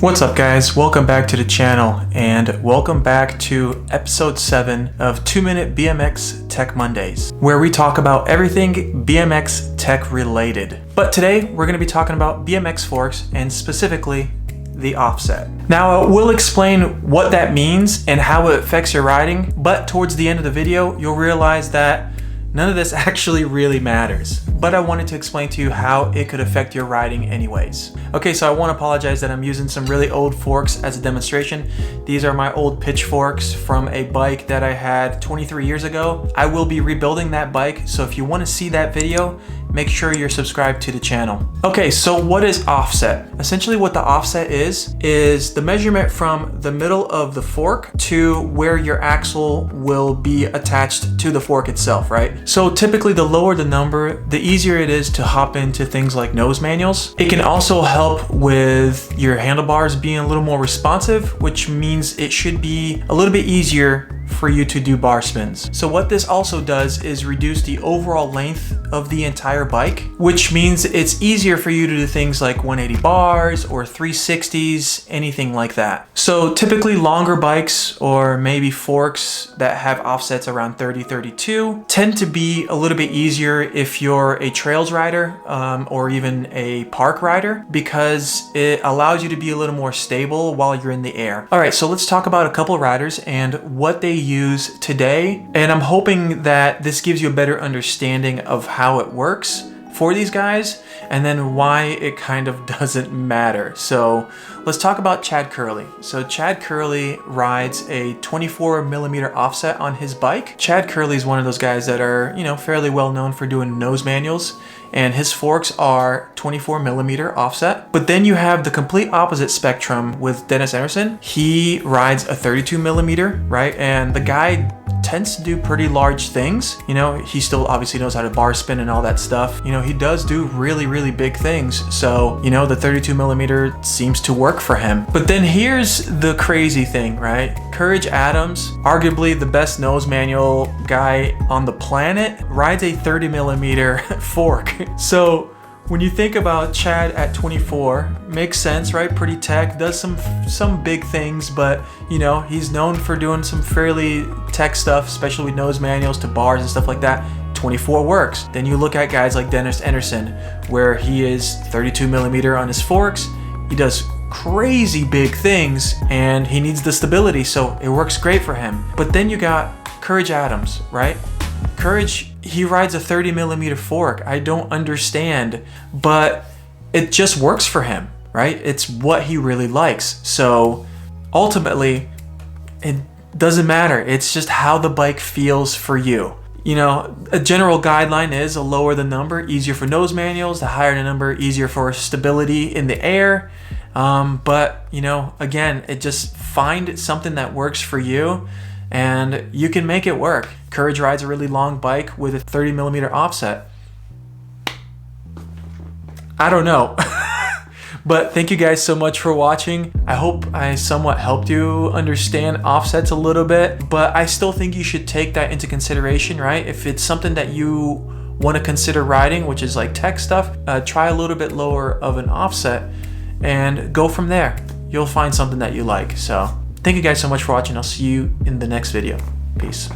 What's up guys, welcome back to the channel and welcome back to episode 7 of 2-Minute BMX Tech Mondays, where we talk about everything BMX tech related. But today we're going to be talking about BMX forks and specifically the offset. Now we'll explain what that means and how it affects your riding, but towards the end of the video you'll realize that none of this actually really matters, but I wanted to explain to you how it could affect your riding anyways. Okay, so I want to apologize that I'm using some really old forks as a demonstration. These are my old pitchforks from a bike that I had 23 years ago. I will be rebuilding that bike, so if you want to see that video, make sure you're subscribed to the channel. Okay, so what is offset? Essentially what the offset is the measurement from the middle of the fork to where your axle will be attached to the fork itself, right? So typically the lower the number, the easier it is to hop into things like nose manuals. It can also help with your handlebars being a little more responsive, which means it should be a little bit easier for you to do bar spins. So what this also does is reduce the overall length of the entire bike, which means it's easier for you to do things like 180 bars or 360s, anything like that. So typically longer bikes or maybe forks that have offsets around 30-32 tend to be a little bit easier if you're a trails rider or even a park rider, because it allows you to be a little more stable while you're in the air. All right, so let's talk about a couple riders and what they use today, and I'm hoping that this gives you a better understanding of how it works for these guys and then why it kind of doesn't matter. So let's talk about Chad Kerley. So Chad Kerley rides a 24mm offset on his bike. Chad Kerley is one of those guys that are, you know, fairly well known for doing nose manuals, and his forks are 24mm offset. But then you have the complete opposite spectrum with Enarson. He rides a 32mm, right? And the guy tends to do pretty large things. You know, he still obviously knows how to bar spin and all that stuff. You know, he does do really big things. So, you know, the 32mm seems to work for him. But then here's the crazy thing, right? Courage Adams, arguably the best nose manual guy on the planet, rides a 30mm fork. So when you think about Chad at 24, makes sense, right? Pretty tech, does some big things, but you know, he's known for doing some fairly tech stuff, especially with nose manuals to bars and stuff like that. 24 works. Then you look at guys like Enarson, where he is 32mm on his forks. He does crazy big things and he needs the stability, so it works great for him. But then you got Courage Adams, right? Courage, he rides a 30mm fork. I don't understand, but it just works for him, right? It's what he really likes. So ultimately, it doesn't matter. It's just how the bike feels for you. You know, a general guideline is the lower the number, easier for nose manuals, the higher the number, easier for stability in the air. But, you know, again, it just find something that works for you and you can make it work. Courage rides a really long bike with a 30mm offset. I don't know. But thank you guys so much for watching. I hope I somewhat helped you understand offsets a little bit, but I still think you should take that into consideration, right? If it's something that you want to consider riding, which is like tech stuff, try a little bit lower of an offset and go from there. You'll find something that you like. So thank you guys so much for watching. I'll see you in the next video. Peace.